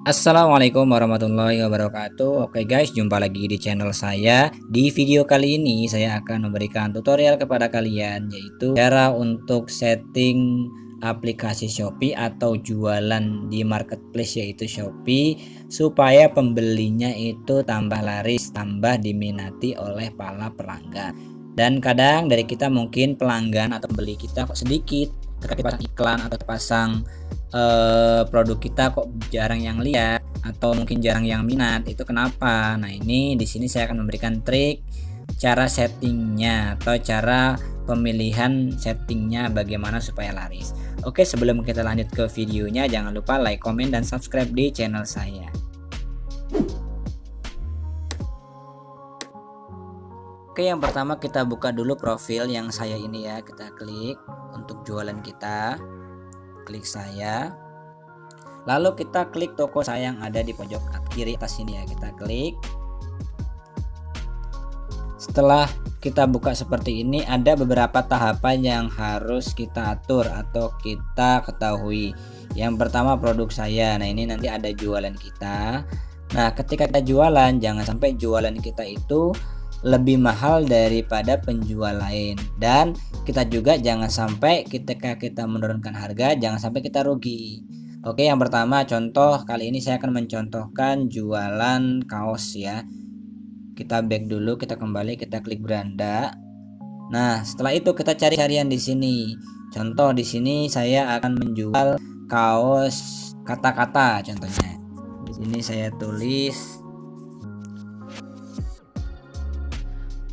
Assalamualaikum warahmatullahi wabarakatuh. Oke guys, jumpa lagi di channel saya. Di video kali ini saya akan memberikan tutorial kepada kalian, yaitu cara untuk setting aplikasi Shopee atau jualan di marketplace yaitu Shopee, supaya pembelinya itu tambah laris, tambah diminati oleh para pelanggan. Dan kadang dari kita mungkin pelanggan atau pembeli kita kok sedikit, ketika pasang iklan atau pasang produk kita kok jarang yang lihat atau mungkin jarang yang minat. Itu kenapa? Nah, ini di sini saya akan memberikan trik cara settingnya atau cara pemilihan settingnya bagaimana supaya laris. Oke, sebelum kita lanjut ke videonya, jangan lupa like, komen, dan subscribe di channel saya. Oke, yang pertama kita buka dulu profil yang saya ini ya. Kita klik untuk jualan kita, klik saya, lalu kita klik toko saya yang ada di pojok kiri atas sini ya. Kita klik. Setelah kita buka seperti ini, ada beberapa tahapan yang harus kita atur atau kita ketahui. Yang pertama produk saya. Nah, ini nanti ada jualan kita. Nah, ketika kita jualan, jangan sampai jualan kita itu lebih mahal daripada penjual lain, dan kita juga jangan sampai ketika kita menurunkan harga jangan sampai kita rugi. Oke, yang pertama contoh kali ini saya akan mencontohkan jualan kaos ya. Kita back dulu, kita kembali, kita klik beranda. Nah, setelah itu kita cari harian di sini. Contoh di sini saya akan menjual kaos kata-kata contohnya. Di sini saya tulis.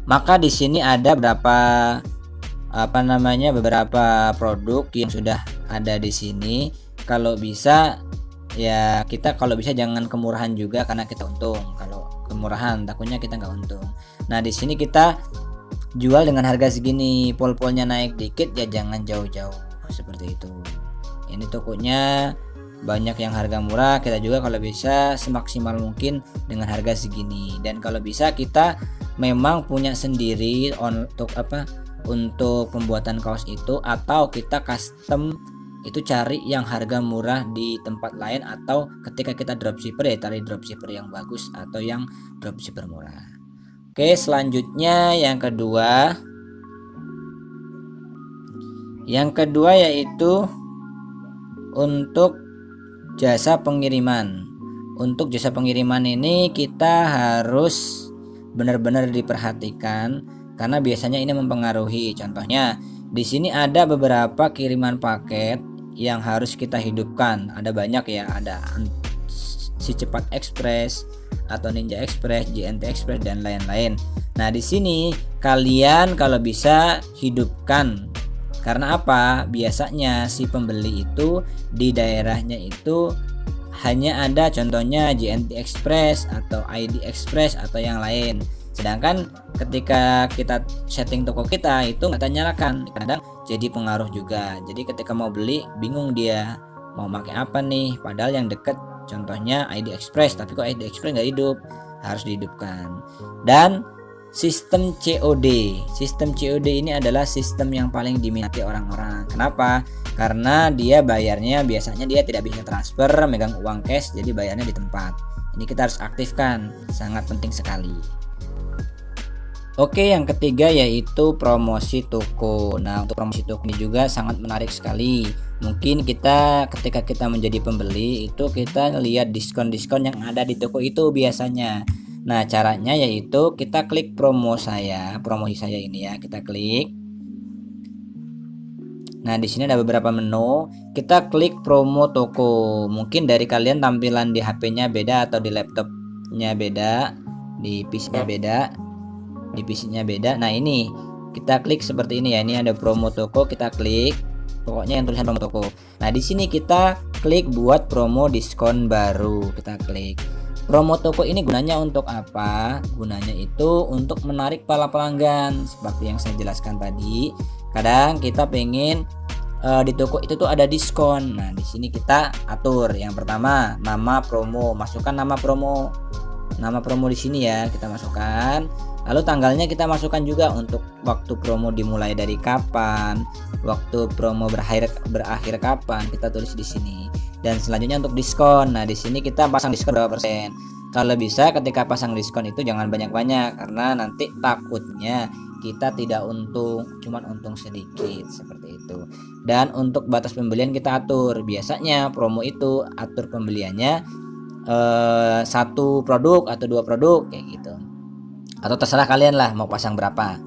Maka di sini ada beberapa produk yang sudah ada di sini. Kalau bisa ya kita jangan kemurahan juga karena kita untung. Kalau kemurahan takutnya kita nggak untung. Nah, di sini kita jual dengan harga segini, pol-polnya naik dikit ya jangan jauh-jauh seperti itu. Ini tokonya banyak yang harga murah, kita juga kalau bisa semaksimal mungkin dengan harga segini. Dan kalau bisa kita memang punya sendiri untuk pembuatan kaos itu, atau kita custom itu cari yang harga murah di tempat lain, atau ketika kita dropshipper ya cari dropshipper yang bagus atau yang dropshipper murah. Oke, selanjutnya yang kedua yaitu untuk jasa pengiriman. Untuk jasa pengiriman ini kita harus benar-benar diperhatikan karena biasanya ini mempengaruhi. Contohnya di sini ada beberapa kiriman paket yang harus kita hidupkan. Ada banyak ya, ada Si Cepat Express atau Ninja Express, JNT Express, dan lain-lain. Nah, di sini kalian kalau bisa hidupkan. Karena apa? Biasanya si pembeli itu di daerahnya itu hanya ada contohnya JNT Express atau ID Express atau yang lain. Sedangkan ketika kita setting toko kita itu nggak nyalakan, kadang jadi pengaruh juga. Jadi ketika mau beli bingung dia mau pakai apa nih, padahal yang deket contohnya ID Express, tapi kok ID Express nggak hidup, harus dihidupkan. Dan sistem COD ini adalah sistem yang paling diminati orang-orang. Kenapa? Karena dia bayarnya biasanya dia tidak bisa transfer, megang uang cash, jadi bayarnya di tempat. Ini kita harus aktifkan, sangat penting sekali. Oke, yang ketiga yaitu promosi toko. Nah, untuk promosi toko ini juga sangat menarik sekali. Mungkin kita ketika kita menjadi pembeli itu kita lihat diskon-diskon yang ada di toko itu biasanya. Nah, caranya yaitu kita klik promosi saya ini ya, kita klik. Nah, di sini ada beberapa menu, kita klik promo toko. Mungkin dari kalian tampilan di HP-nya beda atau di laptopnya beda, di PC-nya beda. Nah, ini kita klik seperti ini ya. Ini ada promo toko, kita klik. Pokoknya yang tulisan promo toko. Nah, di sini kita klik buat promo diskon baru, kita klik. Promo toko ini gunanya untuk apa? Gunanya itu untuk menarik para pelanggan seperti yang saya jelaskan tadi. Kadang kita pengen di toko itu tuh ada diskon. Nah, di sini kita atur. Yang pertama, nama promo. Masukkan nama promo. Nama promo di sini ya, kita masukkan. Lalu tanggalnya kita masukkan juga untuk waktu promo dimulai dari kapan, waktu promo berakhir kapan, kita tulis di sini. Dan selanjutnya untuk diskon. Nah, di sini kita pasang diskon berapa persen. Kalau bisa ketika pasang diskon itu jangan banyak-banyak, karena nanti takutnya kita tidak untung, cuman untung sedikit seperti itu. Dan untuk batas pembelian kita atur. Biasanya promo itu atur pembeliannya satu produk atau 2 produk kayak gitu. Atau terserah kalian lah mau pasang berapa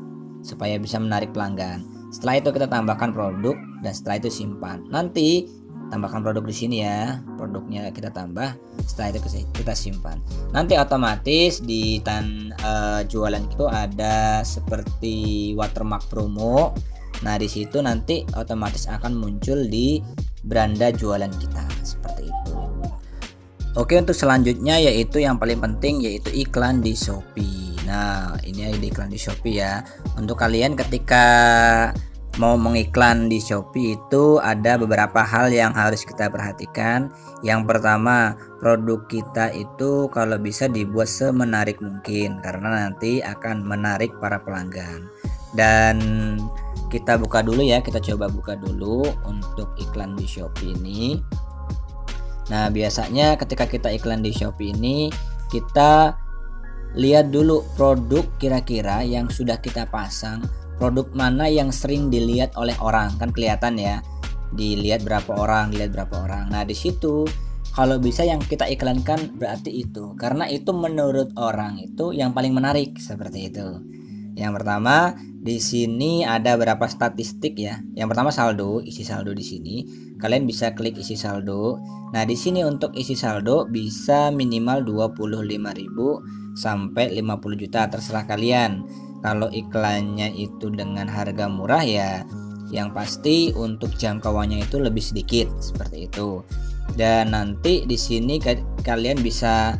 supaya bisa menarik pelanggan. Setelah itu kita tambahkan produk dan setelah itu simpan. Nanti tambahkan produk di sini ya, produknya kita tambah, setelah itu kita simpan. Nanti otomatis di jualan itu ada seperti watermark promo. Nah, di situ nanti otomatis akan muncul di beranda jualan kita seperti itu. Oke, untuk selanjutnya yaitu yang paling penting yaitu iklan di Shopee. Nah, ini ada iklan di Shopee ya. Untuk kalian ketika mau mengiklan di Shopee itu ada beberapa hal yang harus kita perhatikan. Yang pertama, produk kita itu kalau bisa dibuat semenarik mungkin karena nanti akan menarik para pelanggan. Dan kita buka dulu ya, kita coba buka dulu untuk iklan di Shopee ini. Nah, biasanya ketika kita iklan di Shopee ini, kita lihat dulu produk kira-kira yang sudah kita pasang, produk mana yang sering dilihat oleh orang, kan kelihatan ya, dilihat berapa orang. Nah, di situ kalau bisa yang kita iklankan berarti itu, karena itu menurut orang itu yang paling menarik seperti itu. Yang pertama, di sini ada berapa statistik ya. Yang pertama saldo, isi saldo di sini. Kalian bisa klik isi saldo. Nah, di sini untuk isi saldo bisa minimal 25.000 sampai 50 juta, terserah kalian. Kalau iklannya itu dengan harga murah ya, yang pasti untuk jangkauannya itu lebih sedikit seperti itu. Dan nanti di sini kalian bisa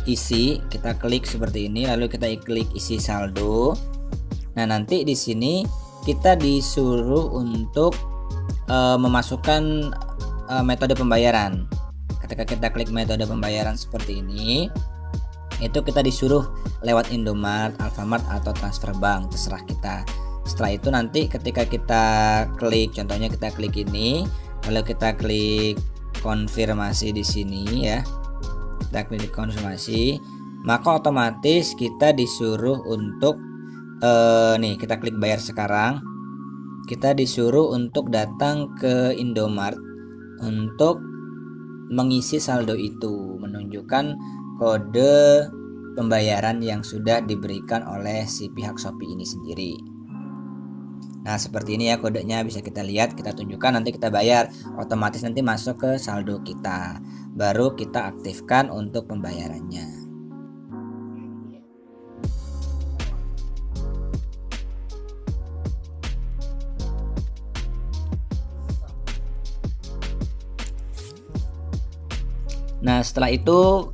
isi, kita klik seperti ini, lalu kita klik isi saldo. Nah, nanti di sini kita disuruh untuk memasukkan metode pembayaran. Ketika kita klik metode pembayaran seperti ini, itu kita disuruh lewat Indomart, Alfamart atau transfer bank, terserah kita. Setelah itu nanti ketika kita klik, contohnya kita klik ini, lalu kita klik konfirmasi di sini ya. Kita klik konfirmasi, maka otomatis kita disuruh untuk nih kita klik bayar sekarang. Kita disuruh untuk datang ke Indomart untuk mengisi saldo itu, menunjukkan kode pembayaran yang sudah diberikan oleh si pihak Shopee ini sendiri. Nah, seperti ini ya kodenya, bisa kita lihat, kita tunjukkan, nanti kita bayar, otomatis nanti masuk ke saldo kita. Baru kita aktifkan untuk pembayarannya. Nah, setelah itu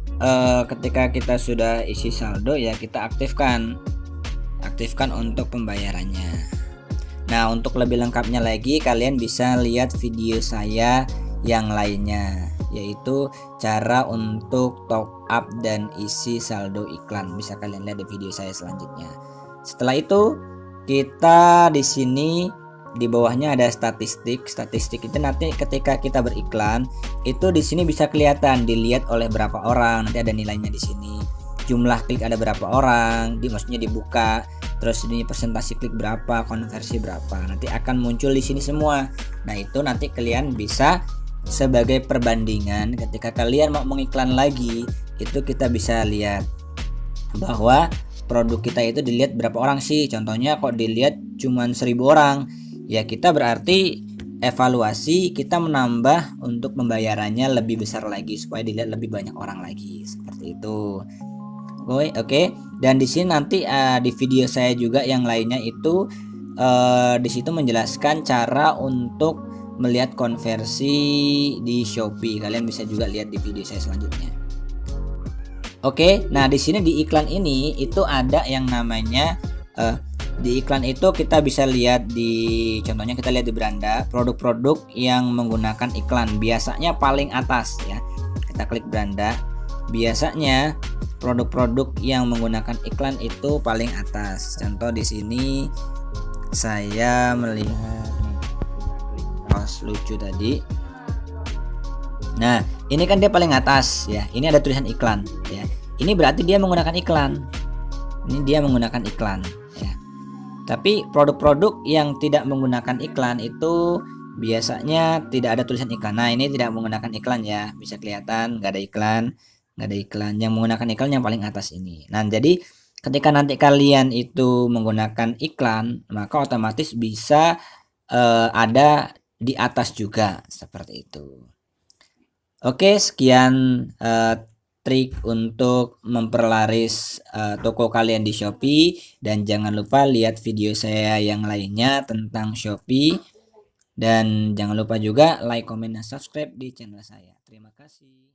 ketika kita sudah isi saldo ya, kita aktifkan untuk pembayarannya. Nah, untuk lebih lengkapnya lagi kalian bisa lihat video saya yang lainnya, yaitu cara untuk top up dan isi saldo iklan. Bisa kalian lihat di video saya selanjutnya. Setelah itu kita di sini di bawahnya ada statistik. Statistik itu nanti ketika kita beriklan itu di sini bisa kelihatan dilihat oleh berapa orang, nanti ada nilainya di sini. Jumlah klik ada berapa orang, maksudnya dibuka. Terus ini presentasi klik berapa, konversi berapa. Nanti akan muncul di sini semua. Nah, itu nanti kalian bisa sebagai perbandingan ketika kalian mau mengiklan lagi, itu kita bisa lihat bahwa produk kita itu dilihat berapa orang sih. Contohnya kok dilihat cuman 1000 orang. Ya, kita berarti evaluasi kita menambah untuk pembayarannya lebih besar lagi supaya dilihat lebih banyak orang lagi seperti itu. Oke. Dan di sini nanti di video saya juga yang lainnya itu di situ menjelaskan cara untuk melihat konversi di Shopee. Kalian bisa juga lihat di video saya selanjutnya. Oke, nah di sini di iklan ini itu ada yang namanya di iklan itu kita bisa lihat contohnya kita lihat di beranda produk-produk yang menggunakan iklan, biasanya paling atas ya. Kita klik beranda, biasanya produk-produk yang menggunakan iklan itu paling atas. Contoh di sini saya melihat kaos lucu tadi. Nah, ini kan dia paling atas ya. Ini ada tulisan iklan ya. Ini berarti dia menggunakan iklan. Ini dia menggunakan iklan ya. Tapi produk-produk yang tidak menggunakan iklan itu biasanya tidak ada tulisan iklan. Nah, ini tidak menggunakan iklan ya. Bisa kelihatan nggak ada iklan, nggak ada iklan. Yang menggunakan iklan yang paling atas ini. Nah, jadi ketika nanti kalian itu menggunakan iklan, maka otomatis bisa ada di atas juga seperti itu. Oke, sekian trik untuk memperlaris toko kalian di Shopee, dan jangan lupa lihat video saya yang lainnya tentang Shopee, dan jangan lupa juga like, comment, dan subscribe di channel saya. Terima kasih.